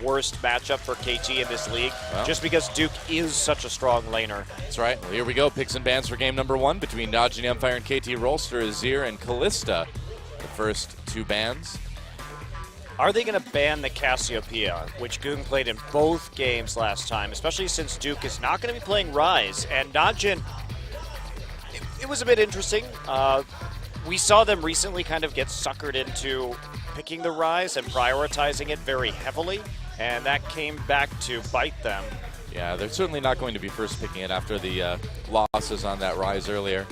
worst matchup for KT in this league, just because Duke is such a strong laner. That's right. Well, here we go. Picks and bans for game number 1 between Dodging Empire and KT Rolster, Azir and Callista. The first 2 bans. Are they going to ban the Cassiopeia, which Goong played in both games last time, especially since Duke is not going to be playing Ryze? And Najin, it was a bit interesting. We saw them recently kind of get suckered into picking the Ryze and prioritizing it very heavily, and that came back to bite them. Yeah, they're certainly not going to be first picking it after the losses on that Ryze earlier.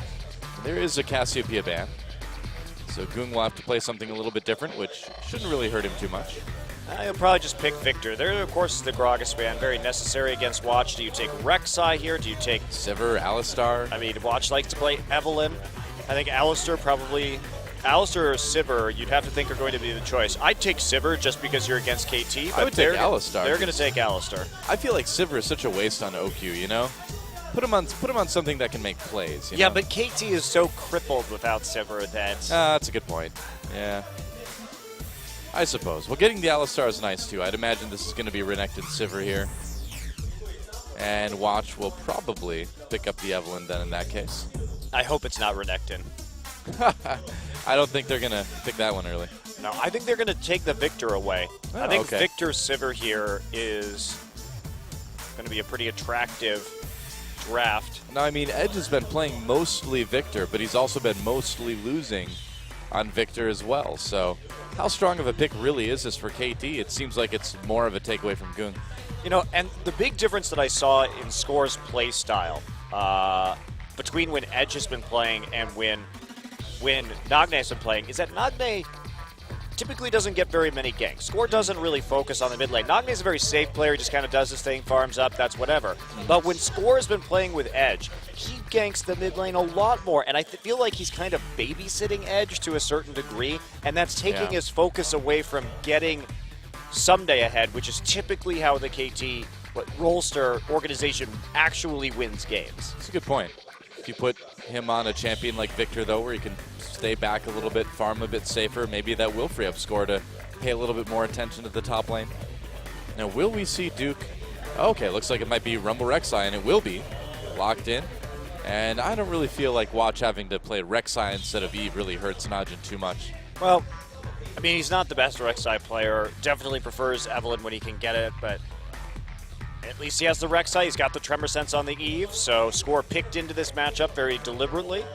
There is a Cassiopeia ban. So Goong will have to play something a little bit different, which shouldn't really hurt him too much. He'll probably just pick Victor. There, of course, is the Gragas ban, very necessary against Watch. Do you take Rek'Sai here? Do you take Sivir, Alistar? I mean, Watch likes to play Evelynn. I think Alistar probably... Alistar or Sivir, you'd have to think are going to be the choice. I'd take Sivir just because you're against KT. But I would take Alistar. They're going to take Alistar. I feel like Sivir is such a waste on OQ, you know? Put him on something that can make plays. You know? But KT is so crippled without Sivir that... That's a good point. Yeah. I suppose. Well, getting the Alistar is nice, too. I'd imagine this is going to be Renekton Sivir here. And Watch will probably pick up the Evelynn then in that case. I hope it's not Renekton. I don't think they're going to pick that one early. No, I think they're going to take the Victor away. Oh, I think okay. Victor Sivir here is going to be a pretty attractive draft. Now, I mean, Edge has been playing mostly Victor, but he's also been mostly losing on Victor as well. So how strong of a pick really is this for KT? It seems like it's more of a takeaway from Goong. You know, and the big difference that I saw in Score's play style between when Edge has been playing and when Nagne has been playing is that Nagne typically doesn't get very many ganks. Score doesn't really focus on the mid lane. Nagne is a very safe player, just kind of does his thing, farms up, that's whatever. But when Score has been playing with Edge, he ganks the mid lane a lot more, and I feel like he's kind of babysitting Edge to a certain degree, and that's taking his focus away from getting someday ahead, which is typically how the KT Rolster organization actually wins games. That's a good point. If you put him on a champion like Victor, though, where he can stay back a little bit, farm a bit safer, maybe that will free up Score to pay a little bit more attention to the top lane. Now, will we see Duke? Okay, looks like it might be Rumble Rek'Sai, and it will be locked in. And I don't really feel like Watch having to play Rek'Sai instead of Eve really hurts Najin too much. Well, I mean, he's not the best Rek'Sai player. Definitely prefers Evelynn when he can get it, but at least he has the Rek'Sai. He's got the Tremor Sense on the Eve, so Score picked into this matchup very deliberately.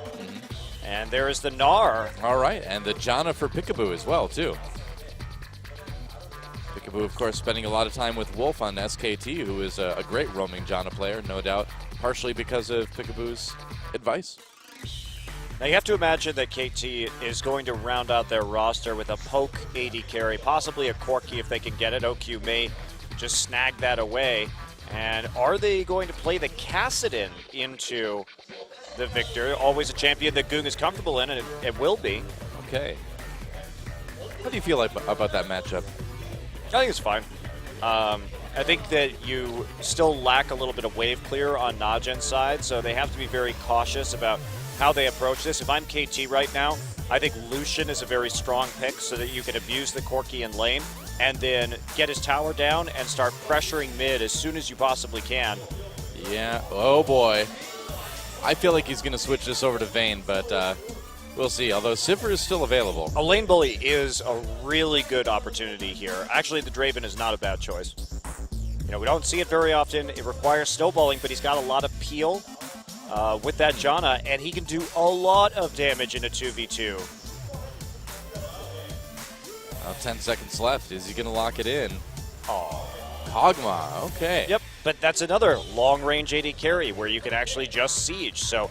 And there is the Gnar. All right, and the Janna for Peekaboo as well, too. Peekaboo, of course, spending a lot of time with Wolf on SKT, who is a great roaming Janna player, no doubt, partially because of Peekaboo's advice. Now, you have to imagine that KT is going to round out their roster with a poke AD carry, possibly a Corki if they can get it. OQ may just snag that away. And are they going to play the Kassadin into the Victor? Always a champion that Goong is comfortable in, and it will be. Okay. How do you feel about that matchup? I think it's fine. I think that you still lack a little bit of wave clear on Najin's side, so they have to be very cautious about how they approach this. If I'm KT right now, I think Lucian is a very strong pick so that you can abuse the Corki in lane and then get his tower down and start pressuring mid as soon as you possibly can. Yeah, oh boy. I feel like he's going to switch this over to Vayne, but we'll see. Although Sivir is still available. A lane bully is a really good opportunity here. Actually, the Draven is not a bad choice. You know, we don't see it very often. It requires snowballing, but he's got a lot of peel with that Janna, and he can do a lot of damage in a 2v2. 10 seconds left. Is he going to lock it in? Oh, Kog'Maw, okay. Yep, but that's another long-range AD carry where you can actually just siege. So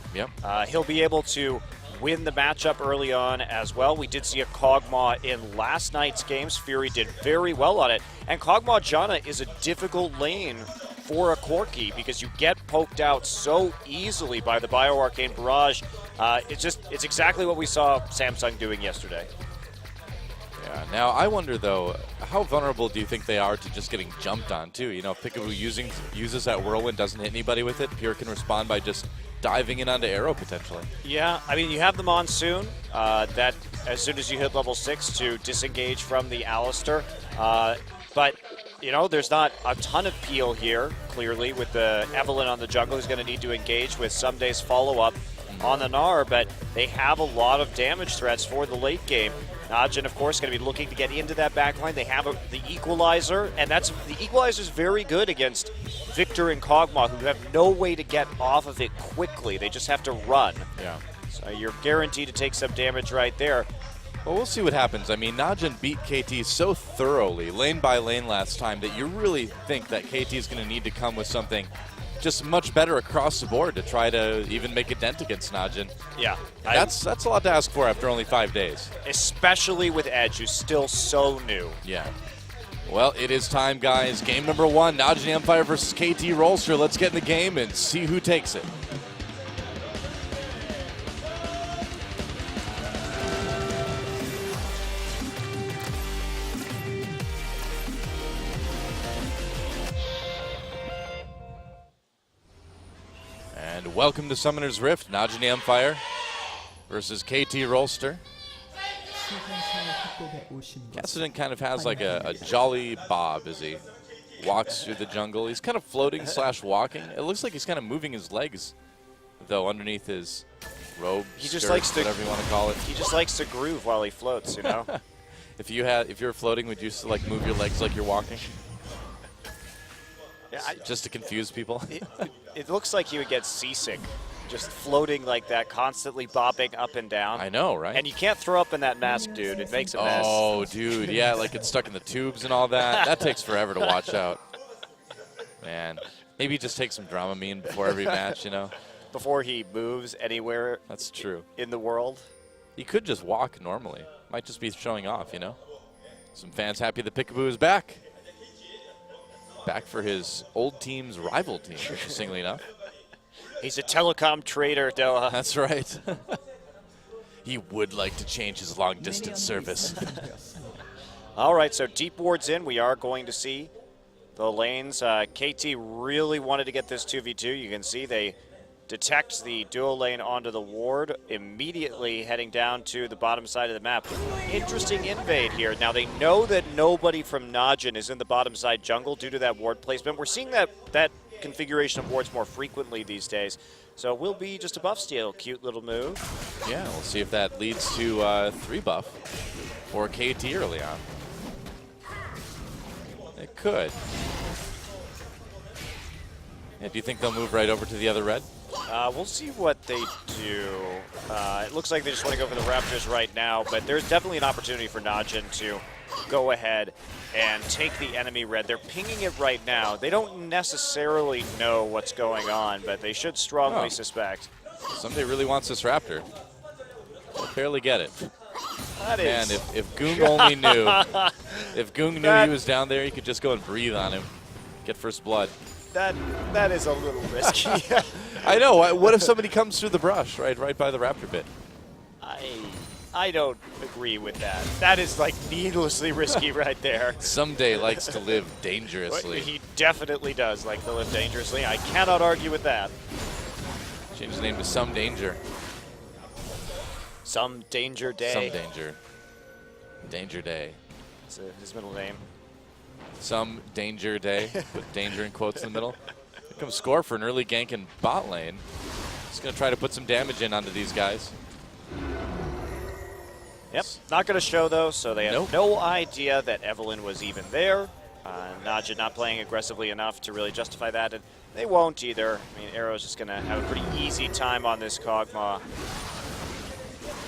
he'll be able to win the matchup early on as well. We did see a Kog'Maw in last night's games. Fury did very well on it. And Kog'Maw Janna is a difficult lane for a Corki because you get poked out so easily by the Bioarcane Barrage. It's exactly what we saw Samsung doing yesterday. Yeah. Now, I wonder, though, how vulnerable do you think they are to just getting jumped on, too? You know, if Peekaboo uses that Whirlwind, doesn't hit anybody with it, Pure can respond by just diving in onto Arrow, potentially. Yeah, I mean, you have the Monsoon, that as soon as you hit level 6 to disengage from the Alistar. But You know, there's not a ton of peel here, clearly, with the Evelyn on the jungle who's going to need to engage with Sumday's follow-up on the Gnar, but they have a lot of damage threats for the late game. Najin, of course, going to be looking to get into that backline. They have the Equalizer, and the Equalizer's very good against Victor and Kog'Maw, who have no way to get off of it quickly. They just have to run. Yeah. So you're guaranteed to take some damage right there. Well, we'll see what happens. I mean, Najin beat KT so thoroughly, lane by lane last time, that you really think that KT is going to need to come with something just much better across the board to try to even make a dent against Najin. Yeah. That's a lot to ask for after only 5 days. Especially with Edge, who's still so new. Yeah. Well, it is time, guys. Game number 1, Najin Empire versus KT Rolster. Let's get in the game and see who takes it. And welcome to Summoner's Rift, Najin Empire versus KT Rolster. Kassadin kind of has like a jolly bob as he walks through the jungle. He's kind of floating slash walking. It looks like he's kind of moving his legs, though, underneath his robe, He just skirt, likes to, whatever you want to call it. He just likes to groove while he floats, you know? If you were floating, would you like move your legs like you're walking? Yeah, just to confuse people? It looks like he would get seasick, just floating like that, constantly bobbing up and down. I know, right? And you can't throw up in that mask, dude. It makes a mess. Oh, dude, yeah, like it's stuck in the tubes and all that. That takes forever to watch out. Man, maybe just take some Dramamine before every match, you know? Before he moves anywhere. That's true. In the world. He could just walk normally. Might just be showing off, you know? Some fans happy the Peekaboo is back. Back for his old team's rival team, interestingly enough. He's a telecom trader, Doha. That's right. He would like to change his long-distance service. All right, so deep wards in. We are going to see the lanes. KT really wanted to get this 2v2. You can see they detect the dual lane onto the ward, immediately heading down to the bottom side of the map. Interesting invade here. Now they know that nobody from Najin is in the bottom side jungle due to that ward placement. We're seeing that configuration of wards more frequently these days. So it will be just a buff steal. Cute little move. Yeah, we'll see if that leads to 3 buff for KT early on. It could. Yeah, do you think they'll move right over to the other red? We'll see what they do. It looks like they just want to go for the Raptors right now, but there's definitely an opportunity for Najin to go ahead and take the enemy red. They're pinging it right now. They don't necessarily know what's going on, but they should strongly suspect. Somebody really wants this Raptor. I barely get it. That Man, is... if Goong only knew. If Goong knew he was down there, he could just go and breathe on him. Get first blood. That is a little risky. I know. What if somebody comes through the brush, right by the Raptor bit? I don't agree with that. That is like needlessly risky right there. Someday likes to live dangerously. He definitely does like to live dangerously. I cannot argue with that. Change his name to Some Danger. Some Danger Day. Some Danger. Danger Day. That's his middle name. Some Danger Day. Put danger in quotes in the middle. Here comes Score for an early gank in bot lane. He's going to try to put some damage in onto these guys. Yep, not going to show though, so they have no idea that Evelyn was even there. Najin not playing aggressively enough to really justify that, and they won't either. I mean, Arrow's just going to have a pretty easy time on this Kog'Maw.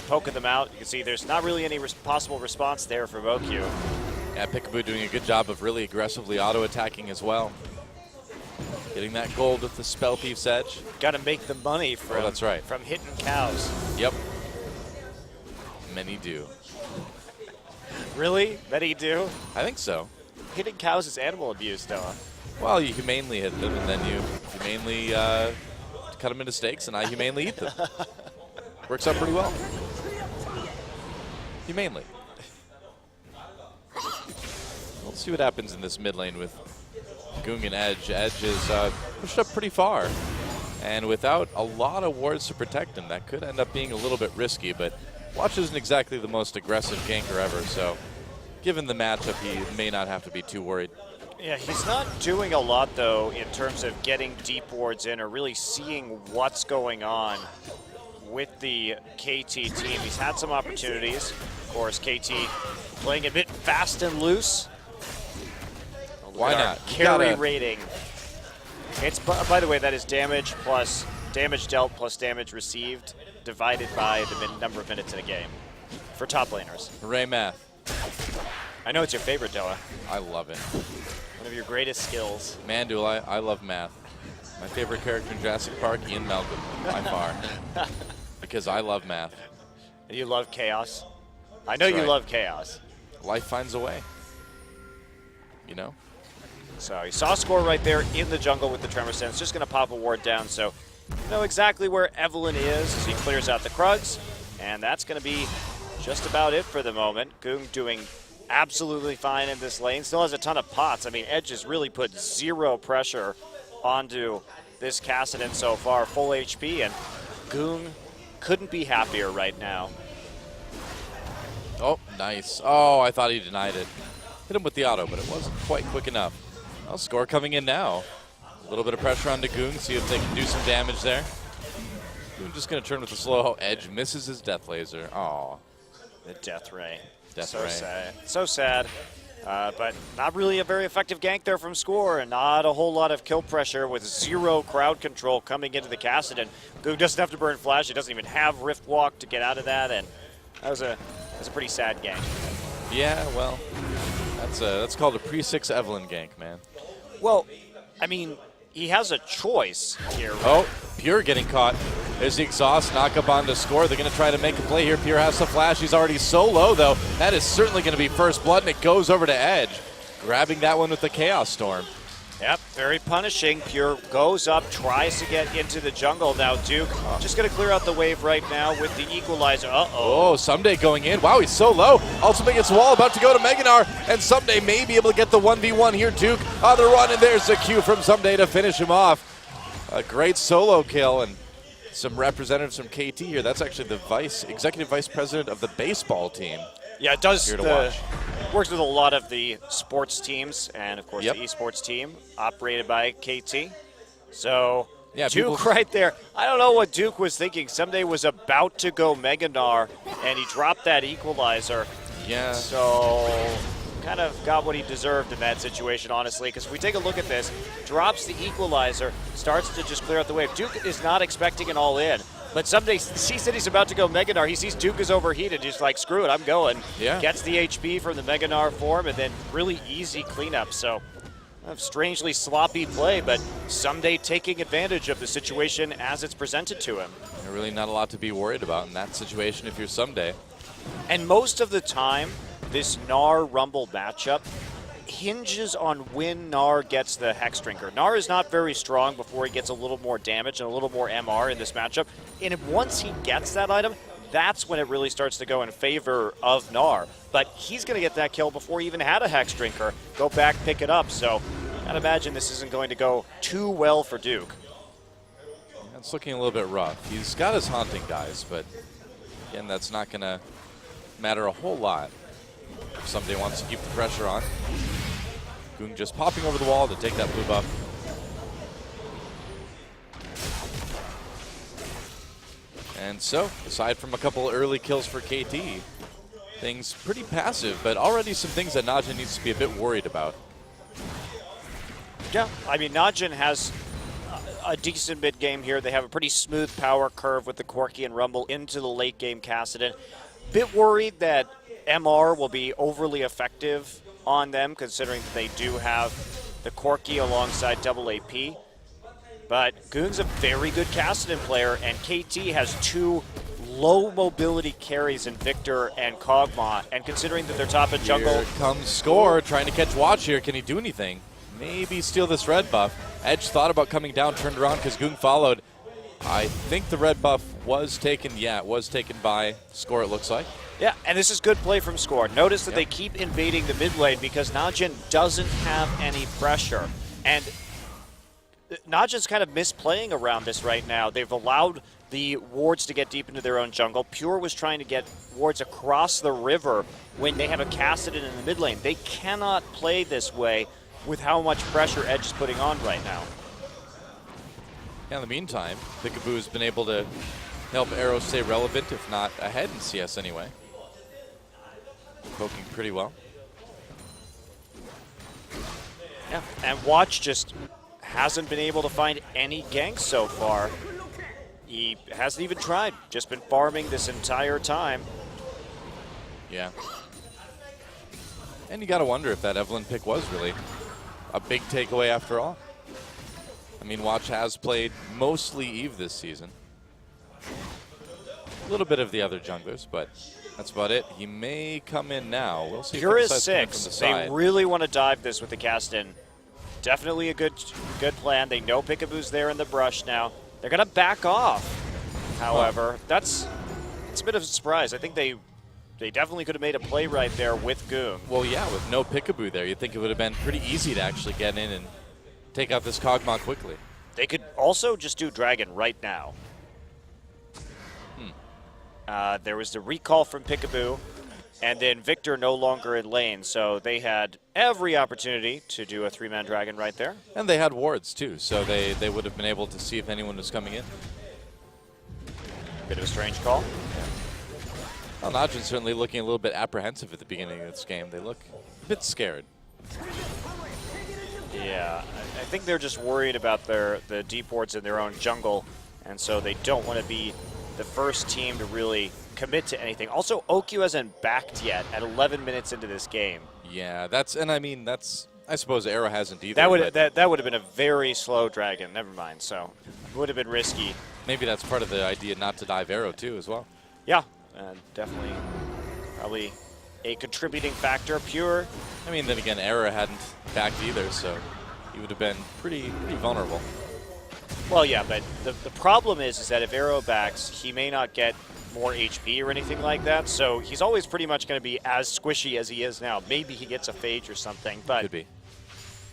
Poking them out. You can see there's not really any possible response there from OQ. Yeah, Peekaboo doing a good job of really aggressively auto-attacking as well. Getting that gold with the Spell Thief's Edge. Got to make the money from, that's right. from hitting cows. Yep. Many do. Really? Many do? I think so. Hitting cows is animal abuse, though. Well, you humanely hit them, and then you humanely cut them into steaks, and I humanely eat them. Works out pretty well. Humanely. Let's see what happens in this mid lane with Goong and Edge. Edge is pushed up pretty far, and without a lot of wards to protect him, that could end up being a little bit risky, but Watch isn't exactly the most aggressive ganker ever, so given the matchup, he may not have to be too worried. Yeah, he's not doing a lot, though, in terms of getting deep wards in or really seeing what's going on with the KT team. He's had some opportunities. Of course, KT playing a bit fast and loose. Why not? Carry rating. It's, by the way, that is damage plus damage dealt plus damage received divided by the number of minutes in a game for top laners. Hooray, math. I know it's your favorite, Doa. I love it. One of your greatest skills. Man, do I love math. My favorite character in Jurassic Park, Ian Malcolm, by far. Because I love math. And you love chaos. I know That's you right. love chaos. Life finds a way. You know? So he saw a score right there in the jungle with the Tremor Sense. Just going to pop a ward down. So you know exactly where Evelyn is as he clears out the Krugs. And that's going to be just about it for the moment. Goong doing absolutely fine in this lane. Still has a ton of pots. I mean, Edge has really put zero pressure onto this Kassadin so far. Full HP, and Goong couldn't be happier right now. Oh, nice. Oh, I thought he denied it. Hit him with the auto, but it wasn't quite quick enough. Well, score coming in now. A little bit of pressure onto Goong, see if they can do some damage there. Goong just going to turn with the slow. Edge misses his death laser. Aw. The Death Ray. Death so Ray. sad. So sad. But not really a very effective gank there from Score, and not a whole lot of kill pressure with zero crowd control coming into the Kassadin. Goong doesn't have to burn flash. He doesn't even have Rift Walk to get out of that, and that was a pretty sad gank. Yeah, well, that's called a pre-6 Evelyn gank, man. Well, I mean, he has a choice here. Right? Oh, Pure getting caught. There's the exhaust, knock up on the Score. They're going to try to make a play here. Pure has the flash. He's already so low, though. That is certainly going to be first blood, and it goes over to Edge, grabbing that one with the Chaos Storm. Yep, very punishing. Pure goes up, tries to get into the jungle. Now Duke just going to clear out the wave right now with the equalizer. Uh-oh. Oh, Someday going in. Wow, he's so low. Ultimate gets wall, about to go to Meganar, and Someday may be able to get the 1v1 here. Duke on the run, and there's the Q from Someday to finish him off. A great solo kill, and some representatives from KT here. That's actually the executive vice president of the baseball team. Yeah, it does. Here to watch. Works with a lot of the sports teams, and of course Yep. the esports team operated by KT. So Yeah, Duke right there. I don't know what Duke was thinking. Someday was about to go Meganar, and he dropped that equalizer. Yeah. So kind of got what he deserved in that situation, honestly, because if we take a look at this, drops the equalizer, starts to just clear out the wave. Duke is not expecting an all-in, but someday sees that he's about to go Meganar. He sees Duke is overheated. He's like, screw it, I'm going. Yeah. Gets the HP from the Meganar form, and then really easy cleanup. So a strangely sloppy play, but Someday taking advantage of the situation as it's presented to him. Really not a lot to be worried about in that situation if you're Someday. And most of the time, this Gnar Rumble matchup hinges on when Gnar gets the Hex Drinker. Gnar is not very strong before he gets a little more damage and a little more MR in this matchup. And once he gets that item, that's when it really starts to go in favor of Gnar. But he's going to get that kill before he even had a Hex Drinker. Go back, pick it up. So I'd imagine this isn't going to go too well for Duke. It's looking a little bit rough. He's got his Haunting guys, but again, that's not going to matter a whole lot if Someday wants to keep the pressure on. Goong just popping over the wall to take that blue buff. And so, aside from a couple early kills for KT, things pretty passive, but already some things that Najin needs to be a bit worried about. Yeah, I mean, Najin has a decent mid game here. They have a pretty smooth power curve with the Corki and Rumble into the late game Kassadin. Bit worried that MR will be overly effective on them, considering that they do have the Corki alongside double AP. But Goong's a very good Kassadin player, and KT has two low mobility carries in Victor and Kog'Maw. And considering that they're top of jungle, Here comes Score, trying to catch Watch here. Can he do anything? Maybe steal this red buff. Edge thought about coming down, turned around because Goong followed. I think the red buff was taken. Yeah, it was taken by Score, it looks like. yeah, and this is good play from Score. Notice that they keep invading the mid lane because Najin doesn't have any pressure. And Najin's kind of misplaying around this right now. They've allowed the wards to get deep into their own jungle. Pure was trying to get wards across the river when they have a Kassadin in the mid lane. They cannot play this way with how much pressure Edge is putting on right now. Yeah, in the meantime, Peekaboo's been able to help Arrow stay relevant, if not ahead in CS anyway. Poking pretty well. Yeah, and Watch just hasn't been able to find any ganks so far. He hasn't even tried, just been farming this entire time. Yeah. And you got to wonder if that Evelyn pick was really a big takeaway after all. I mean, Watch has played mostly Eve this season. A little bit of the other junglers, but that's about it. He may come in now. We'll see. Pure if is decides to come 6. from the They side. really want to dive this with the cast in. Definitely a good plan. They know Peekaboo's there in the brush now. They're going to back off. However, it's a bit of a surprise. I think they definitely could have made a play right there with Goon. Well, yeah, with no Peekaboo there, you'd think it would have been pretty easy to actually get in and take out this Kog'Maw quickly. They could also just do Dragon right now. There was the recall from Peekaboo, and then Victor no longer in lane, so they had every opportunity to do a 3-man Dragon right there. And they had wards, too, so they would have been able to see if anyone was coming in. Bit of a strange call. Well, Najin's certainly looking a little bit apprehensive at the beginning of this game. They look a bit scared. Yeah, I think they're just worried about the deep wards in their own jungle, and so they don't want to be the first team to really commit to anything. Also, OQ hasn't backed yet at 11 minutes into this game. Yeah, I suppose Arrow hasn't either. That would have been a very slow Dragon. Never mind. So it would have been risky. Maybe that's part of the idea not to dive Arrow too, as well. Yeah, definitely, probably a contributing factor. Pure. I mean, then again, Arrow hadn't backed either, so he would have been pretty vulnerable. Well, yeah, but the problem is that if Arrow backs, he may not get more HP or anything like that. So he's always pretty much going to be as squishy as he is now. Maybe he gets a phage or something, but Could be.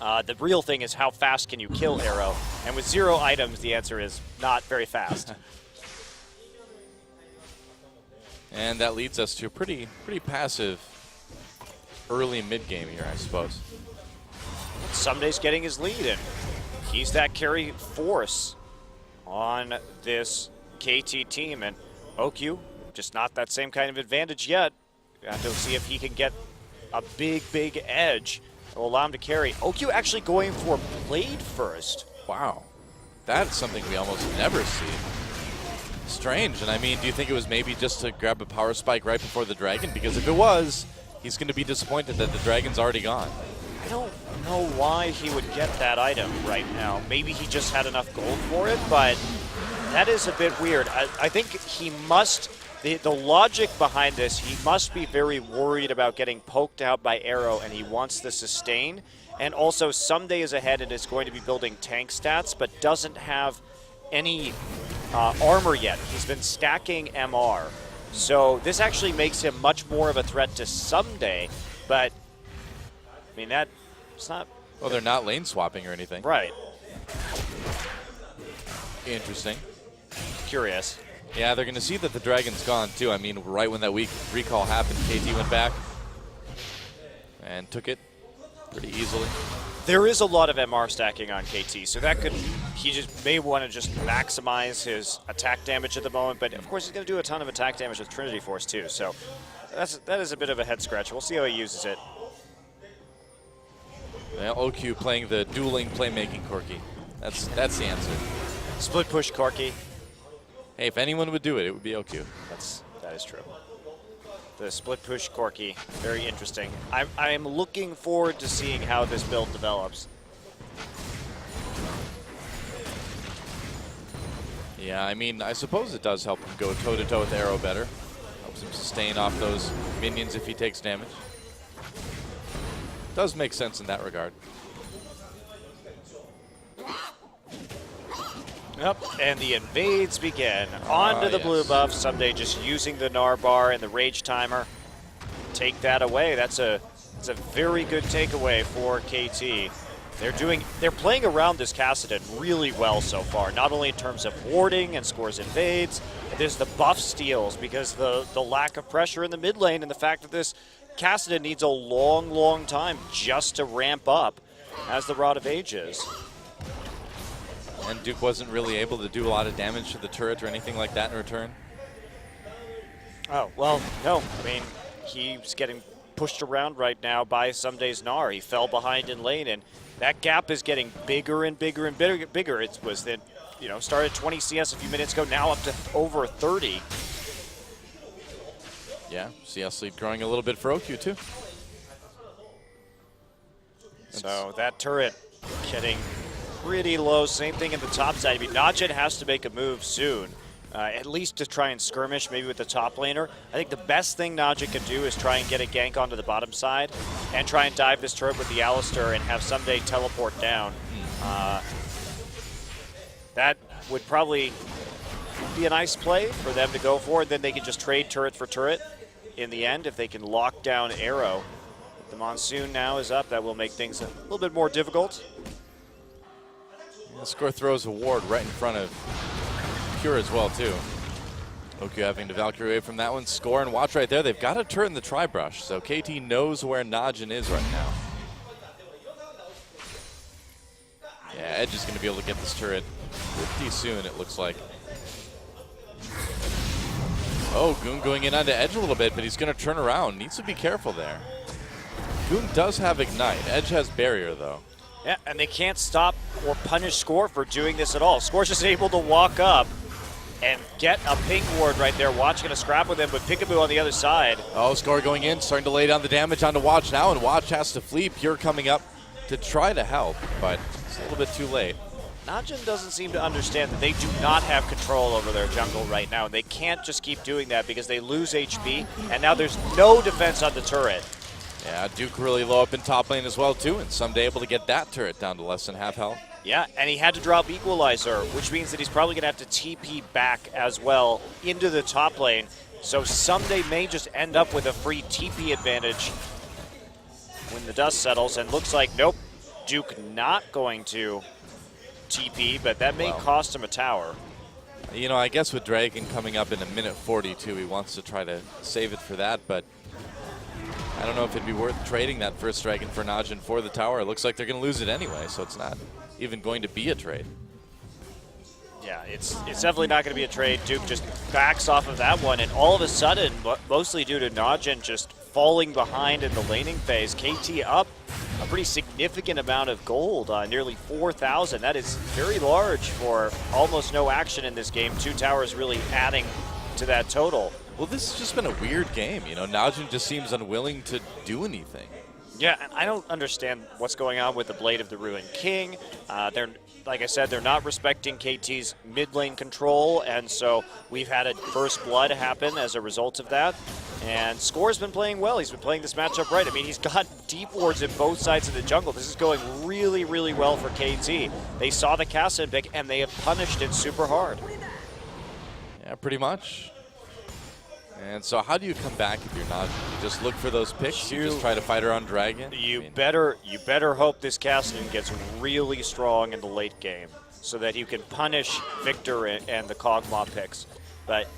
The real thing is how fast can you kill Arrow? And with 0 items, the answer is not very fast. And that leads us to a pretty passive early mid-game here, I suppose. Sunday's getting his lead, and he's that carry force on this KT team. And OQ, just not that same kind of advantage yet. We have to see if he can get a big edge that will allow him to carry. OQ actually going for Blade first. Wow. That's something we almost never see. Strange. And I mean, do you think it was maybe just to grab a power spike right before the Dragon? Because if it was, he's going to be disappointed that the Dragon's already gone. I don't know why he would get that item right now. Maybe he just had enough gold for it, but that is a bit weird. I think he must, the logic behind this, he must be very worried about getting poked out by Arrow, and he wants the sustain. And also, Someday is ahead and is going to be building tank stats, but doesn't have any armor yet. He's been stacking MR. So this actually makes him much more of a threat to Someday, but I mean, it's not... Well, they're not lane swapping or anything. Right. Interesting. Curious. Yeah, they're going to see that the Dragon's gone, too. I mean, right when that weak recall happened, KT went back and took it pretty easily. There is a lot of MR stacking on KT, so that could... He just may want to just maximize his attack damage at the moment, but of course he's going to do a ton of attack damage with Trinity Force, too. So that is a bit of a head scratch. We'll see how he uses it. Well, OQ playing the dueling playmaking Corki. That's the answer. Split push Corki. Hey, if anyone would do it, it would be OQ. That is true. The split push Corki, very interesting. I'm looking forward to seeing how this build develops. Yeah, I mean, I suppose it does help him go toe-to-toe with Arrow better. Helps him sustain off those minions if he takes damage. Does make sense in that regard. Yep, and the invades begin. On to the blue buff. Someday just using the Gnar bar and the Rage Timer. Take that away. That's a very good takeaway for KT. They're playing around this Kassadin really well so far, not only in terms of warding and scores invades, but there's the buff steals because the lack of pressure in the mid lane and the fact that this Kassadin needs a long time just to ramp up. as the Rod of Ages. And Duke wasn't really able to do a lot of damage to the turret or anything like that in return. Oh, well, no. I mean, he's getting pushed around right now by Sumday's Gnar. He fell behind in lane, and that gap is getting bigger and bigger and bigger. It was that, you know, started 20 CS a few minutes ago, now up to over 30. Yeah, CS lead growing a little bit for OQ too. So that turret getting pretty low. Same thing in the top side. I mean, Najin has to make a move soon, at least to try and skirmish maybe with the top laner. I think the best thing Najin can do is try and get a gank onto the bottom side and try and dive this turret with the Alistar and have Ssumday teleport down. That would probably be a nice play for them to go for. Then they can just trade turret for turret in the end if they can lock down Arrow. The Monsoon now is up. That will make things a little bit more difficult. Yeah, Score throws a ward right in front of Pure as well, too. OQ having to Valkyrie away from that one. Score and watch right there. They've got a turret in the tri-brush, so KT knows where Najin is right now. Yeah, Edge is going to be able to get this turret pretty soon, it looks like. Oh, Goon going in onto Edge a little bit, but he's going to turn around. Needs to be careful there. Goon does have Ignite. Edge has Barrier, though. Yeah, and they can't stop or punish Score for doing this at all. Score's just able to walk up and get a pink ward right there. Watch going to scrap with him, but Peekaboo on the other side. Oh, Score going in, starting to lay down the damage onto Watch now, and Watch has to flee. Pure coming up to try to help, but it's a little bit too late. Najin doesn't seem to understand that they do not have control over their jungle right now, and they can't just keep doing that because they lose HP, and now there's no defense on the turret. Yeah, Duke really low up in top lane as well, too, and Ssumday able to get that turret down to less than half health. Yeah, and he had to drop Equalizer, which means that he's probably going to have to TP back as well into the top lane. So Ssumday may just end up with a free TP advantage when the dust settles, and looks like, nope, Duke not going to TP, but that may cost him a tower. You know, I guess with Dragon coming up in a minute 42, he wants to try to save it for that, but I don't know if it'd be worth trading that first Dragon for Najin for the tower. It looks like they're going to lose it anyway, so it's not even going to be a trade. Yeah, it's definitely not going to be a trade. Duke just backs off of that one, and all of a sudden, mostly due to Najin just falling behind in the laning phase, KT up a pretty significant amount of gold, nearly 4,000. That is very large for almost no action in this game. 2 towers really adding to that total. Well, this has just been a weird game. You know, Najin just seems unwilling to do anything. Yeah, and I don't understand what's going on with the Blade of the Ruined King. They're, like I said, they're not respecting KT's mid lane control, and so we've had a first blood happen as a result of that. And Score's been playing well. He's been playing this matchup right. I mean, he's got deep wards in both sides of the jungle. This is going really, really well for KT. They saw the Kassadin pick, and they have punished it super hard. Yeah, pretty much. And so how do you come back if you're not? You just look for those picks? You just try to fight her on Dragon? You better hope this Kassadin gets really strong in the late game so that you can punish Victor and the Kog'Maw picks. But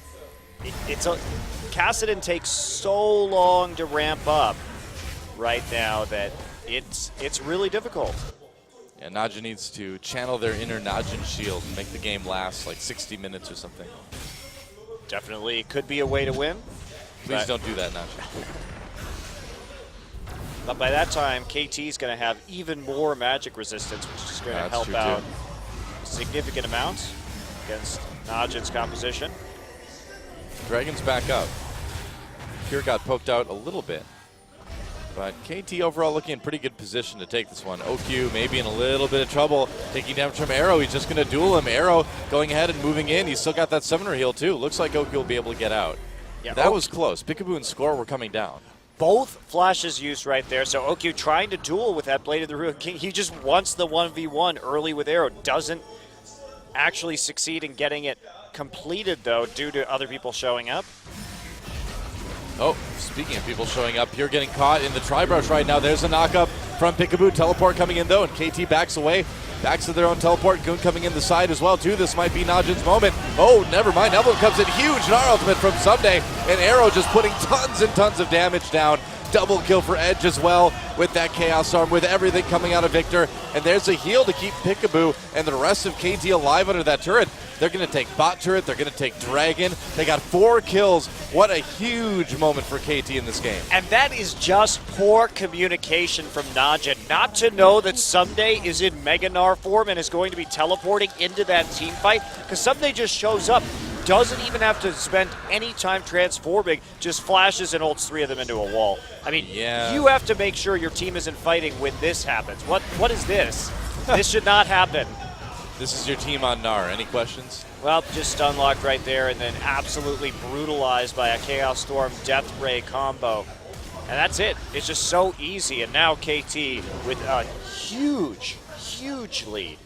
Kassadin takes so long to ramp up right now that it's really difficult. Yeah, Najin needs to channel their inner Najin shield and make the game last like 60 minutes or something. Definitely could be a way to win. Please don't do that, Najin. But by that time, KT's going to have even more magic resistance, which is going to help out a significant amount against Najin's composition. Dragon's back up. Pure got poked out a little bit. But KT overall looking in pretty good position to take this one. OQ maybe in a little bit of trouble. Taking damage from Arrow. He's just going to duel him. Arrow going ahead and moving in. He's still got that summoner heal too. Looks like OQ will be able to get out. Yeah, that was close. Peekaboo and Score were coming down. Both flashes used right there. So OQ trying to duel with that Blade of the Ruined King. He just wants the 1v1 early with Arrow. Doesn't actually succeed in getting it completed though due to other people showing up. Oh, speaking of people showing up, Pure getting caught in the tri-brush right now. There's a knock-up from Peekaboo. Teleport coming in, though, and KT backs away. Backs to their own teleport. Goon coming in the side as well, too. This might be Najin's moment. Oh, never mind. Evelyn comes in huge. Gnar ultimate from Ssumday. And Arrow just putting tons and tons of damage down double kill for Edge as well with that Chaos Arm, with everything coming out of Victor. And there's a heal to keep Peekaboo and the rest of KT alive under that turret. They're going to take bot turret. They're going to take Dragon. They got 4 kills. What a huge moment for KT in this game. And that is just poor communication from Najin. Not to know that Someday is in Mega Gnar form and is going to be teleporting into that team fight. Because Someday just shows up, doesn't even have to spend any time transforming, just flashes and ults 3 of them into a wall. I mean, you have to make sure your team isn't fighting when this happens. What is this? This should not happen. This is your team on Gnar. Any questions? Well, just unlocked right there and then absolutely brutalized by a Chaos Storm Death Ray combo. And that's it. It's just so easy. And now KT with a huge, huge lead.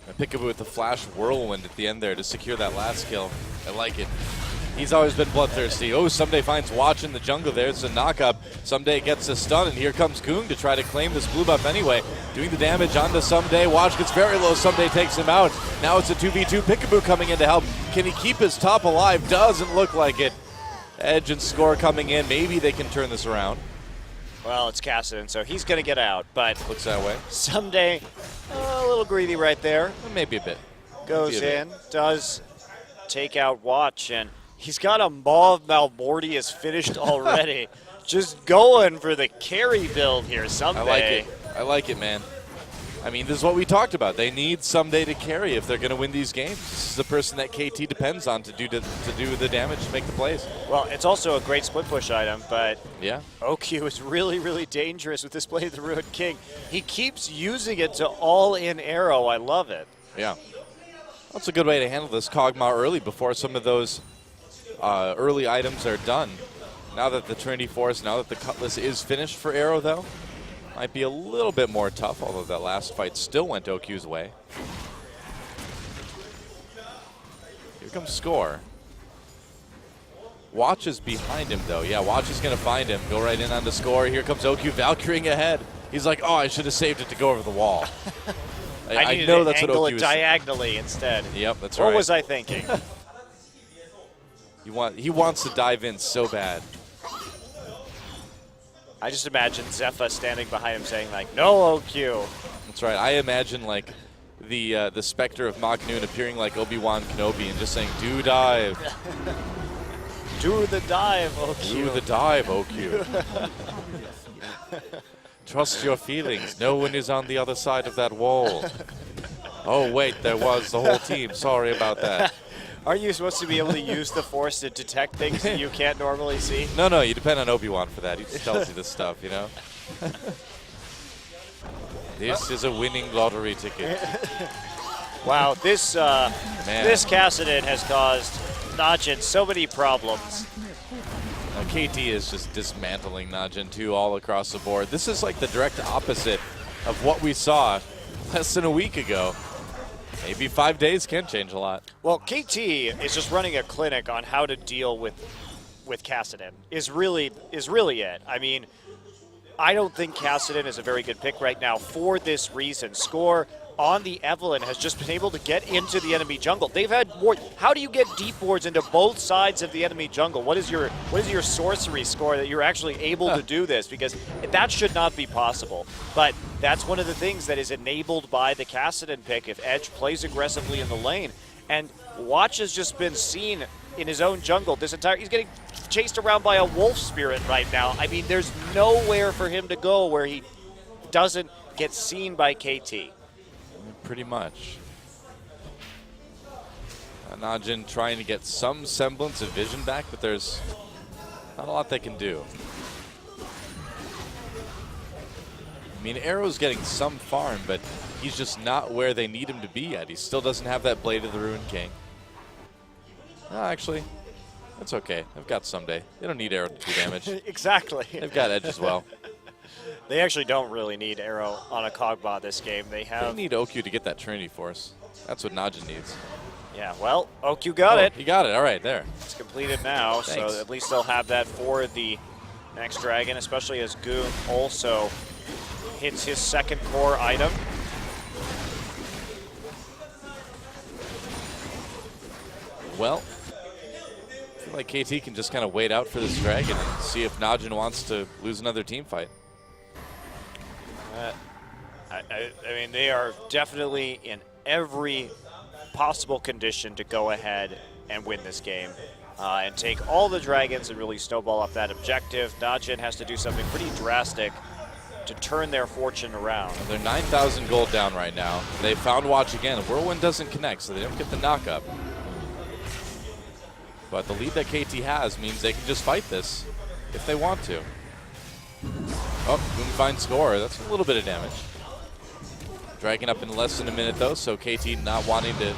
And Peekaboo with the Flash Whirlwind at the end there to secure that last kill. I like it. He's always been bloodthirsty. Oh, Someday finds Watch in the jungle there. It's a knock-up. Someday gets a stun, and here comes Goong to try to claim this blue buff anyway. Doing the damage onto Someday. Watch gets very low. Someday takes him out. Now it's a 2v2. Peekaboo coming in to help. Can he keep his top alive? Doesn't look like it. Edge and Score coming in. Maybe they can turn this around. Well, it's Kassadin, so he's going to get out, but looks that way. Someday, a little greedy right there. Maybe a bit. Goes in, does take out Watch, and he's got a Maw of Malmortius finished already. Just going for the carry build here, Someday. I like it. I like it, man. I mean, this is what we talked about. They need Someday to carry if they're going to win these games. This is the person that KT depends on to do the damage, to make the plays. Well, it's also a great split push item, but yeah, OQ is really, really dangerous with this play of the Ruined King. He keeps using it to all-in arrow. I love it. Yeah. That's a good way to handle this Kog'Maw early before some of those early items are done. Now that the Trinity Force, now that the Cutlass is finished for Arrow, though, might be a little bit more tough, although that last fight still went OQ's way. Here comes Score. Watch is behind him, though. Yeah, Watch is going to find him. Go right in on the Score. Here comes OQ Valkyring ahead. He's like, oh, I should have saved it to go over the wall. I know that's what OQ is. Diagonally instead. Yep, that's right. What was I thinking? He wants to dive in so bad. I just imagine Zephyr standing behind him saying, like, no, OQ. That's right. I imagine, like, the specter of Mach Noon appearing like Obi-Wan Kenobi and just saying, do dive. Do the dive, OQ. Do the dive, OQ. Trust your feelings. No one is on the other side of that wall. Oh, wait, there was the whole team. Sorry about that. Aren't you supposed to be able to use the Force to detect things that you can't normally see? No, you depend on Obi-Wan for that. He just tells you this stuff, you know? This is a winning lottery ticket. Wow, this Kassadin has caused Najin so many problems. KT is just dismantling Najin 2 all across the board. This is like the direct opposite of what we saw less than a week ago. Maybe 5 days can change a lot. Well, KT is just running a clinic on how to deal with Kassadin. Is really it. I mean, I don't think Kassadin is a very good pick right now for this reason. Score on the Evelyn has just been able to get into the enemy jungle. They've had more. How do you get deep wards into both sides of the enemy jungle? What is your sorcery score that you're actually able to do this? Because that should not be possible. But that's one of the things that is enabled by the Kassadin pick if Edge plays aggressively in the lane. And Watch has just been seen in his own jungle this entire. He's getting chased around by a wolf spirit right now. I mean, there's nowhere for him to go where he doesn't get seen by KT. Pretty much. Najin trying to get some semblance of vision back, but there's not a lot they can do. I mean, Arrow's getting some farm, but he's just not where they need him to be yet. He still doesn't have that Blade of the Ruined King. No, actually, that's okay. They've got Someday. They don't need Arrow to do damage. Exactly. They've got Edge as well. They actually don't really need Arrow on a Kog'Maw this game. They need OQ to get that Trinity Force. That's what Najin needs. Yeah, well, OQ got it. He got it. All right, there. It's completed now, Thanks. So at least they'll have that for the next Dragon, especially as Goong also hits his second core item. Well, I feel like KT can just kind of wait out for this dragon and see if Najin wants to lose another team fight. I mean, they are definitely in every possible condition to go ahead and win this game and take all the dragons and really snowball up that objective. Najin has to do something pretty drastic to turn their fortune around. They're 9,000 gold down right now. They found Watch again. Whirlwind doesn't connect, so they don't get the knock-up. But the lead that KT has means they can just fight this if they want to. Oh, Goong finds score. That's a little bit of damage. Dragon up in less than a minute, though, so KT not wanting to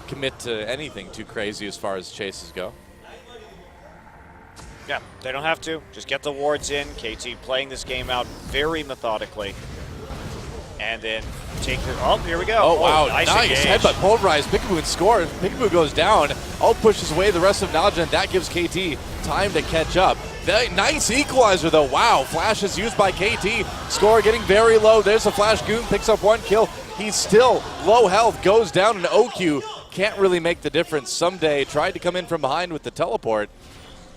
commit to anything too crazy as far as chases go. Yeah, they don't have to. Just get the wards in. KT playing this game out very methodically. And then take the... Oh, here we go. Oh, wow. Nice Headbutt pulverized. Peekaboo scores. Peekaboo goes down. Ult pushes away the rest of Najin. That gives KT time to catch up. Nice equalizer, though. Wow. Flash is used by KT. Score getting very low. There's a flash. Goong picks up 1 kill. He's still low health. Goes down, and OQ can't really make the difference. Someday tried to come in from behind with the teleport.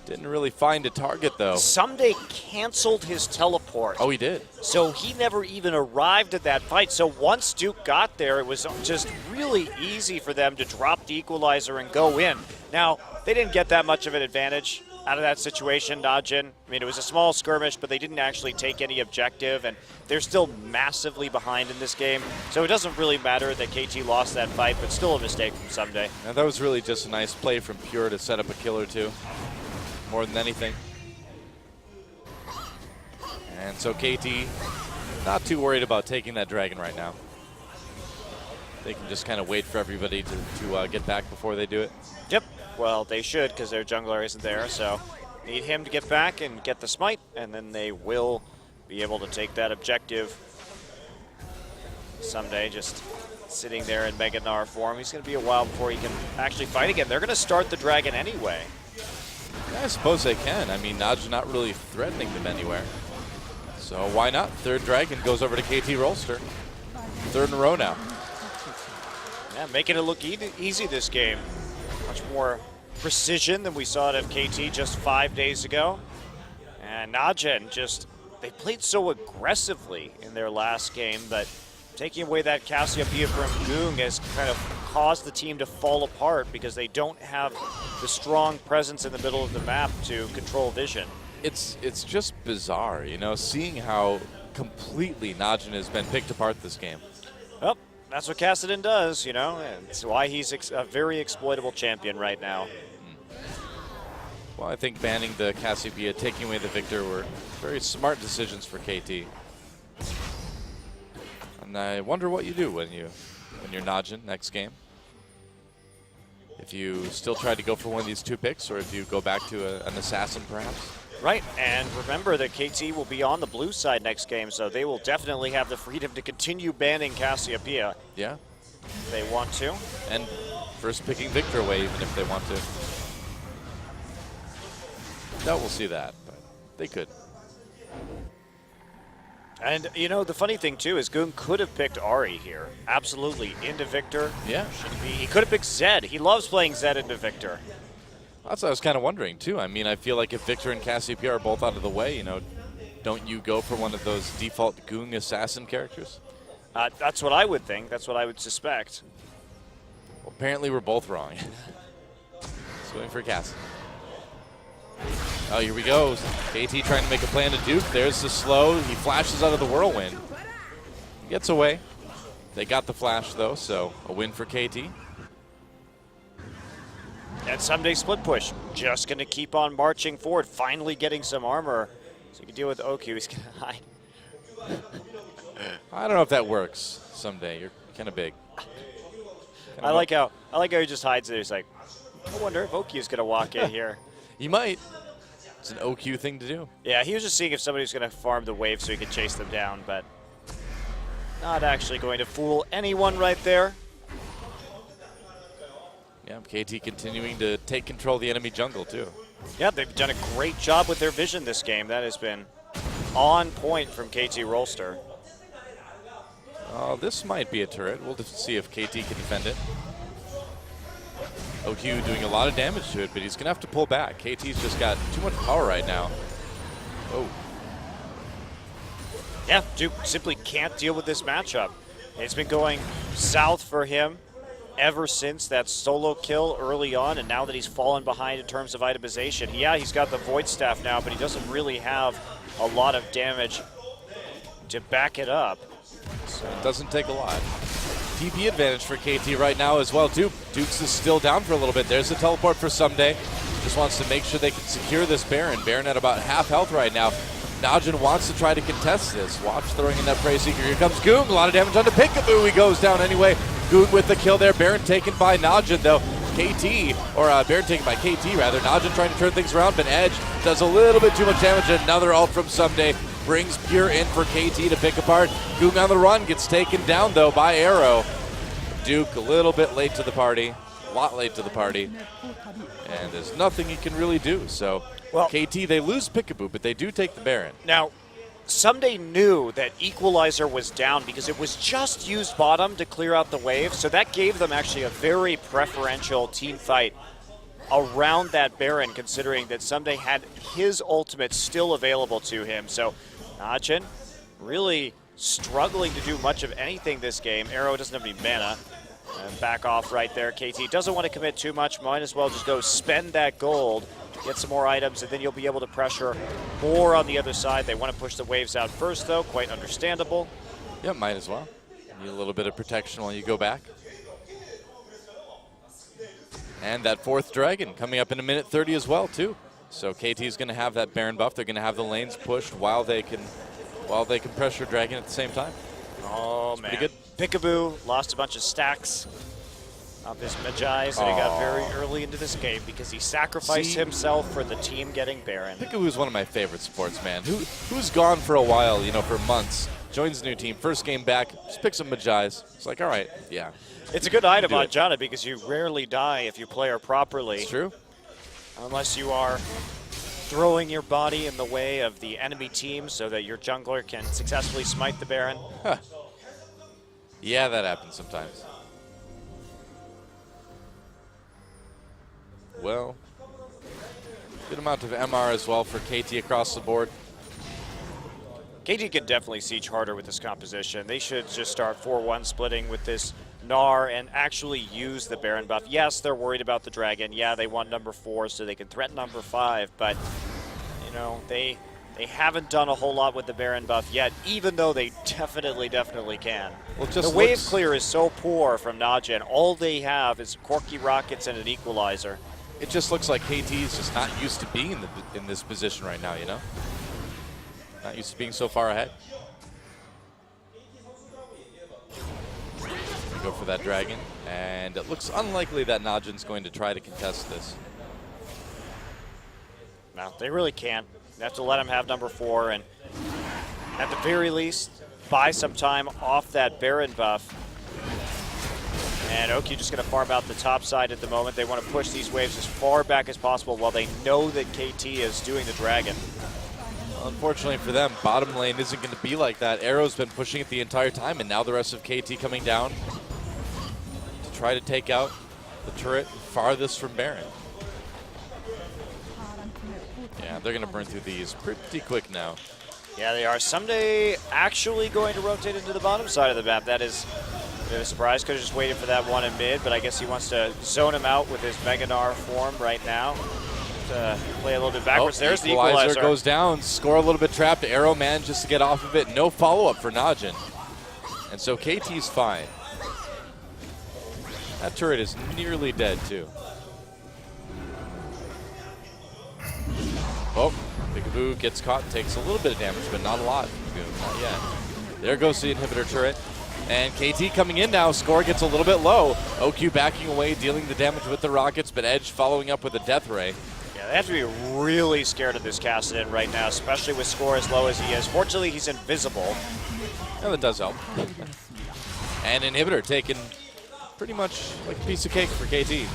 Didn't really find a target, though. Someday canceled his teleport. Oh, he did. So he never even arrived at that fight. So once Duke got there, it was just really easy for them to drop the equalizer and go in. Now, they didn't get that much of an advantage out of that situation, Najin. I mean, it was a small skirmish, but they didn't actually take any objective, and they're still massively behind in this game. So it doesn't really matter that KT lost that fight, but still a mistake from Someday. Now, that was really just a nice play from Pure to set up a kill or two, more than anything. And so KT not too worried about taking that dragon right now. They can just kind of wait for everybody to get back before they do it. Yep. Well, they should, because their jungler isn't there, so need him to get back and get the smite, and then they will be able to take that objective. Someday just sitting there in Mega Gnar form. He's going to be a while before he can actually fight again. They're going to start the dragon anyway. Yeah, I suppose they can. I mean, Najin not really threatening them anywhere. So why not? Third dragon goes over to KT Rolster. Third in a row now. Yeah, making it look easy this game. Much more precision than we saw it of KT just 5 days ago. And Najin just, they played so aggressively in their last game, but taking away that Cassiopeia from Goong has kind of caused the team to fall apart because they don't have the strong presence in the middle of the map to control vision. It's just bizarre, you know, seeing how completely Najin has been picked apart this game. Well, that's what Kassadin does, you know, and it's why he's a very exploitable champion right now. Well, I think banning the Cassiopeia, taking away the Victor were very smart decisions for KT. And I wonder what you do when you're Najin next game. If you still try to go for one of these 2 picks, or if you go back to an assassin, perhaps. Right, and remember that KT will be on the blue side next game, so they will definitely have the freedom to continue banning Cassiopeia. Yeah. If they want to. And first picking Victor away, even if they want to. Doubt we'll see that, but they could. And, you know, the funny thing, too, is Goong could have picked Ahri here. Absolutely. Into Victor. Yeah. He could have picked Zed. He loves playing Zed into Victor. That's what I was kind of wondering, too. I mean, I feel like if Victor and Cassiopeia are both out of the way, you know, don't you go for one of those default Goong assassin characters? That's what I would think. That's what I would suspect. Well, apparently we're both wrong. Just going for Cass. Oh, here we go. KT trying to make a plan to Duke. There's the slow. He flashes out of the whirlwind. He gets away. They got the flash, though, so a win for KT. And Someday split push. Just going to keep on marching forward. Finally getting some armor. So you can deal with OQ. He's going to hide. I don't know if that works someday. You're kind of big. I like how he just hides there. He's like, I wonder if OQ's going to walk in here. He might. It's an OQ thing to do. Yeah, he was just seeing if somebody was going to farm the wave so he could chase them down, but not actually going to fool anyone right there. Yeah, KT continuing to take control of the enemy jungle, too. Yeah, they've done a great job with their vision this game. That has been on point from KT Rolster. Oh, this might be a turret. We'll just see if KT can defend it. OQ doing a lot of damage to it, but he's going to have to pull back. KT's just got too much power right now. Oh. Yeah, Duke simply can't deal with this matchup. It's been going south for him ever since that solo kill early on, and now that he's fallen behind in terms of itemization. Yeah, he's got the Void Staff now, but he doesn't really have a lot of damage to back it up. So it doesn't take a lot. TP advantage for KT right now as well, too. Dukes is still down for a little bit. There's the teleport for Someday. Just wants to make sure they can secure this Baron. Baron at about half health right now. Najin wants to try to contest this. Watch throwing in that Prey Seeker. Here comes Goong. A lot of damage onto Peekaboo. He goes down anyway. Goong with the kill there. Baron taken by Najin, though. Baron taken by KT, rather. Najin trying to turn things around, but Edge does a little bit too much damage. Another ult from Someday brings Pure in for KT to pick apart. Goong on the run. Gets taken down, though, by Arrow. Duke a little bit late to the party. A lot late to the party. And there's nothing he can really do, so... Well, KT, they lose Peekaboo, but they do take the Baron. Now, Someday knew that Equalizer was down because it was just used bottom to clear out the wave, so that gave them actually a very preferential team fight around that Baron, considering that Someday had his ultimate still available to him. So Najin really struggling to do much of anything this game. Arrow doesn't have any mana. And back off right there. KT doesn't want to commit too much. Might as well just go spend that gold, get some more items, and then you'll be able to pressure more on the other side. They want to push the waves out first, though. Quite understandable. Yeah, might as well. Need a little bit of protection while you go back. And that fourth dragon coming up in a minute 30 as well, too. So KT's going to have that Baron buff. They're going to have the lanes pushed while they can pressure dragon at the same time. Oh, That's man. pretty good. Peekaboo lost a bunch of stacks of his Magi's, and he got very early into this game because he sacrificed himself for the team getting Baron. Peekaboo is one of my favorite supports, man. Who's gone for a while, for months, joins the new team, first game back, just picks some Magi's. It's like, all right, yeah. It's a good item on Jana because you rarely die if you play her properly. It's true. Unless you are throwing your body in the way of the enemy team so that your jungler can successfully smite the Baron. Huh. Yeah, that happens sometimes. Well, good amount of MR as well for KT across the board. KT can definitely siege harder with this composition. They should just start 4-1 splitting with this Gnar and actually use the Baron buff. Yes, they're worried about the Dragon. Yeah, they want number 4 so they can threaten number 5, but, they haven't done a whole lot with the Baron buff yet, even though they definitely can. Well, the wave clear is so poor from Najin. All they have is Corky Rockets and an Equalizer. It just looks like KT is just not used to being in this position right now, Not used to being so far ahead. We go for that dragon, and it looks unlikely that Najin's going to try to contest this. No, they really can't. They have to let him have number 4, and at the very least, buy some time off that Baron buff. And Oki just going to farm out the top side at the moment. They want to push these waves as far back as possible while they know that KT is doing the Dragon. Well, unfortunately for them, bottom lane isn't going to be like that. Arrow's been pushing it the entire time, and now the rest of KT coming down to try to take out the turret farthest from Baron. Yeah, they're going to burn through these pretty quick now. Yeah, they are. Someday actually going to rotate into the bottom side of the map. That is a bit of a surprise. Could have just waited for that one in mid, but I guess he wants to zone him out with his Mega Gnar form right now. To play a little bit backwards. There's the Equalizer. Goes down, score a little bit trapped. Arrow manages to get off of it. No follow-up for Najin. And so KT's fine. That turret is nearly dead, too. Oh, Peekaboo gets caught, takes a little bit of damage, but not a lot. Not yet. There goes the inhibitor turret. And KT coming in now. Score gets a little bit low. OQ backing away, dealing the damage with the rockets, but Edge following up with a death ray. Yeah, they have to be really scared of this Kassadin right now, especially with Score as low as he is. Fortunately, he's invisible. Yeah, that does help. And inhibitor taken pretty much like a piece of cake for KT.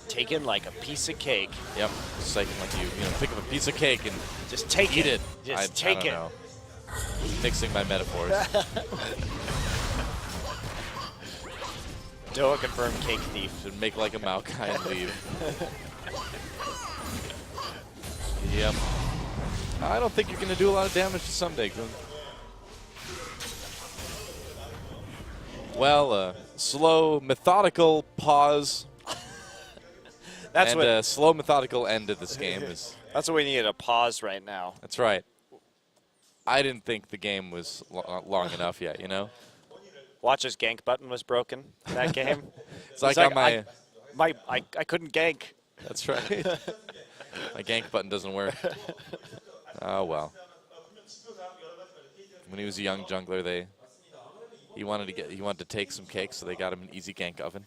Taken like a piece of cake. Yep, just like you pick up a piece of cake and just take eat it. Just take it. Know. Mixing my metaphors. Doa confirmed cake thief. Should make like a Maokai and leave. Yep. I don't think you're going to do a lot of damage to Someday, Gun. Well, slow, methodical pause. That's and what a slow, methodical end of this game is. That's what we need, a pause right now. That's right. I didn't think the game was long enough yet, you know? Watch's gank button was broken in that game. It's like on my... I couldn't gank. That's right. My gank button doesn't work. Oh, well. When he was a young jungler, he wanted to take some cakes, so they got him an easy gank oven.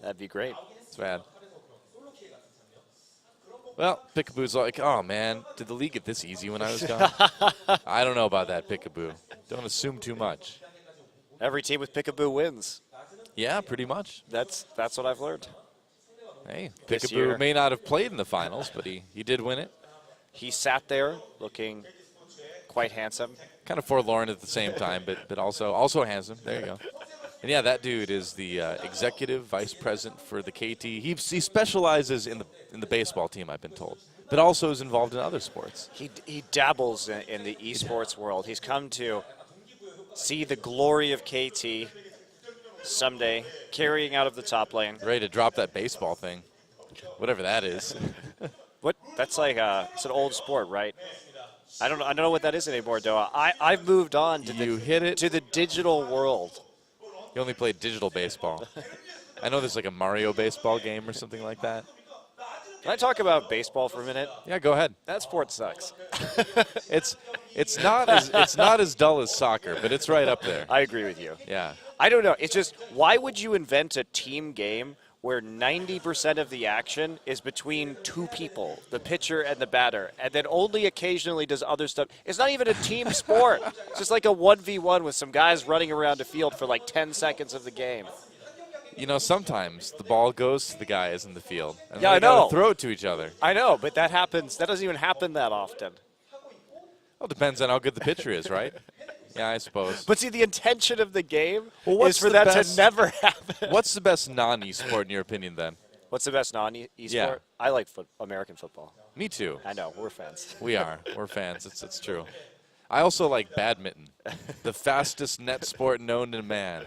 That'd be great. It's bad. Well, Peekaboo's like, oh, man, did the league get this easy when I was gone? I don't know about that, Peekaboo. Don't assume too much. Every team with Peekaboo wins. Yeah, pretty much. That's what I've learned. Hey, This Peekaboo year. may not have played in the finals, but he did win it. He sat there looking quite handsome. Kind of forlorn at the same time, but also handsome. There you go. And yeah, that dude is the executive vice president for the KT. He specializes in the baseball team, I've been told, but also is involved in other sports. He dabbles in the esports world. He's come to see the glory of KT someday, carrying out of the top lane. Ready to drop that baseball thing, whatever that is. What? That's like it's an old sport, right? I don't know what that is anymore, Doa. I've moved on to the digital world. You only play digital baseball. I know there's like a Mario baseball game or something like that. Can I talk about baseball for a minute? Yeah, go ahead. That sport sucks. It's not as dull as soccer, but it's right up there. I agree with you. Yeah. I don't know. It's just, why would you invent a team game where 90% of the action is between two people, the pitcher and the batter, and then only occasionally does other stuff? It's not even a team sport. It's just like a 1v1 with some guys running around a field for like 10 seconds of the game. You know, sometimes the ball goes to the guys in the field. And Yeah, they I know. gotta throw it to each other. I know, but that happens. That doesn't even happen that often. Well, it depends on how good the pitcher is, right? Yeah, I suppose. But see, the intention of the game what's is for the that best- to never happen. What's the best non-e-sport in your opinion, then? What's the best non-esport? Yeah. I like American football. Me too. I know, we're fans. We are. We're fans. It's true. I also like badminton, the fastest net sport known to man.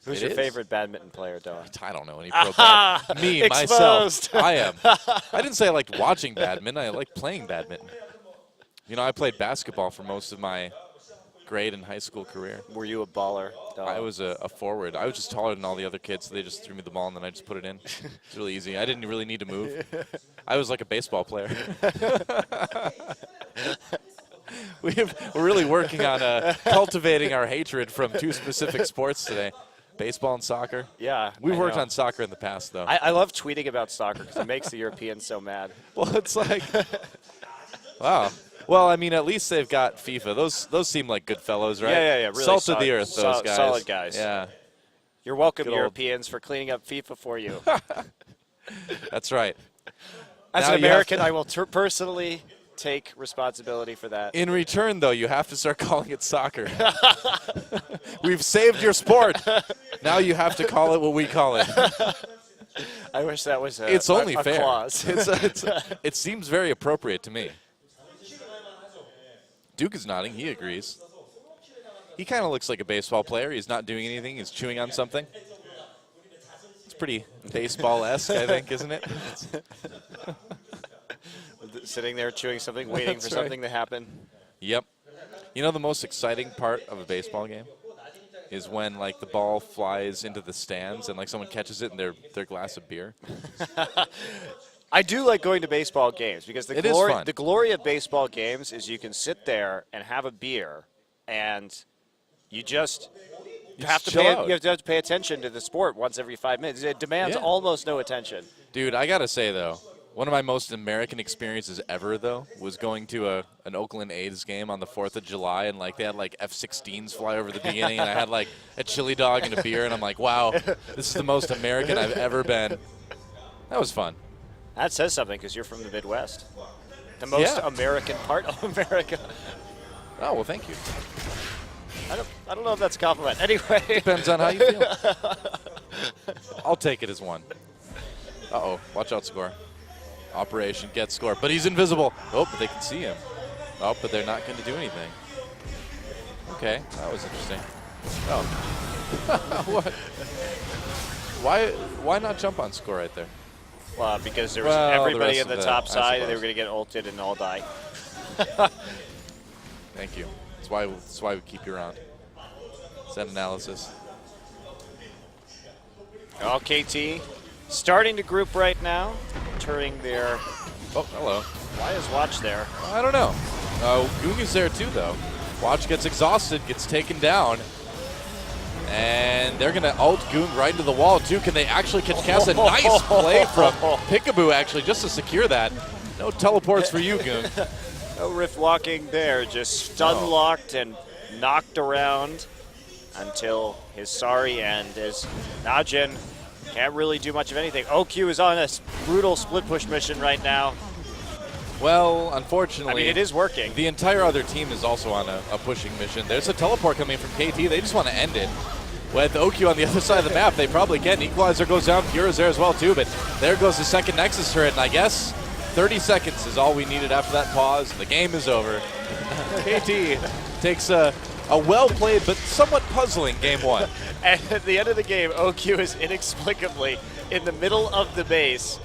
Who's It your is? favorite badminton player, Doa? I don't know any pro bad. Me, myself. Exposed. I am. I didn't say I liked watching badminton. I like playing badminton. You know, I played basketball for most of my grade and high school career. Were you a baller, Doa? I was a forward. I was just taller than all the other kids, so they just threw me the ball and then I just put it in. It's really easy. I didn't really need to move. I was like a baseball player. We're really working on cultivating our hatred from two specific sports today. Baseball and soccer. Yeah. We've I worked know. on soccer in the past, though. I love tweeting about soccer because it makes the Europeans so mad. Well, it's like, wow. Well, I mean, at least they've got FIFA. Those seem like good fellows, right? Yeah. Really Salt solid, of the earth, those guys. Solid guys. Yeah, You're welcome, Good old- Europeans, for cleaning up FIFA for you. that's right. As Now an you have American, to- I will personally take responsibility for that. In return, though, you have to start calling it soccer. We've saved your sport. Now you have to call it what we call it. I wish that was It's only a fair. clause. It seems very appropriate to me. Duke is nodding. He agrees. He kind of looks like a baseball player. He's not doing anything. He's chewing on something. It's pretty baseball-esque, I think, isn't it? Sitting there chewing something, waiting That's for right. something to happen. Yep. You know the most exciting part of a baseball game is when like the ball flies into the stands and like someone catches it in their glass of beer. I do like going to baseball games because It is fun. the glory of baseball games is you can sit there and have a beer and you just have to chill pay out. you have to pay attention to the sport once every 5 minutes. It demands Yeah. almost no attention. Dude, I gotta say though, one of my most American experiences ever though was going to an Oakland A's game on the 4th of July and like they had like F-16s fly over the beginning and I had like a chili dog and a beer and I'm like, wow, this is the most American I've ever been. That was fun. That says something because you're from the Midwest. The most Yeah. American part of America. Oh, well, thank you. I don't know if that's a compliment. Anyway. Depends on how you feel. I'll take it as one. Uh-oh. Watch out, score. Operation gets score. But he's invisible. Oh, but they can see him. Oh, but they're not going to do anything. Okay. That was interesting. Oh. What? Why not jump on score right there? Because there was everybody in the top side, and they were suppose. going to get ulted and all die. Thank you. That's why we keep you around. Set analysis. All KT starting to group right now, turning their. Oh, hello. Why is Watch there? I don't know. Goong is there too, though. Watch gets exhausted, gets taken down. And they're going to ult Goong right into the wall, too. Can they actually cast a nice play from Peekaboo, actually, just to secure that. No teleports for you, Goong. No rift walking there, just stun locked and knocked around until his sorry end as Najin can't really do much of anything. OQ is on a brutal split push mission right now. Well, unfortunately, I mean, it is working. The entire other team is also on a pushing mission. There's a teleport coming from KT. They just want to end it. With OQ on the other side of the map, they probably can. Equalizer goes down. Kira's there as well, too. But there goes the second Nexus turret. And I guess 30 seconds is all we needed after that pause. The game is over. KT takes a well-played but somewhat puzzling game one. And at the end of the game, OQ is inexplicably in the middle of the base.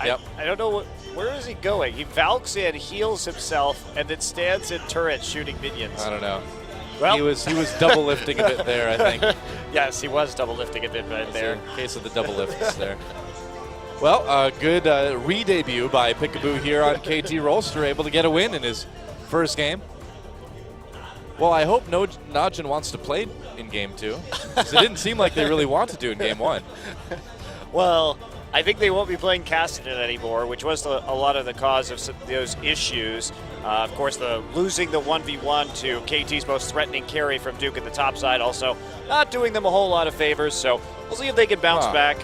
Yep. I don't know where is he going? He valks in, heals himself, and then stands in turret shooting minions. I don't know. Well, he was double lifting a bit there, I think. Yes, he was double lifting a bit right there. In case of the double lifts there. Well, good re-debut by Peekaboo here on KT Rolster, able to get a win in his first game. Well, I hope Najin wants to play in game two, because it didn't seem like they really want to do in game one. Well, I think they won't be playing Cassidy anymore, which was a lot of the cause of those issues. Of course, the losing the 1v1 to KT's most threatening carry from Duke at the top side also not doing them a whole lot of favors. So we'll see if they can bounce back.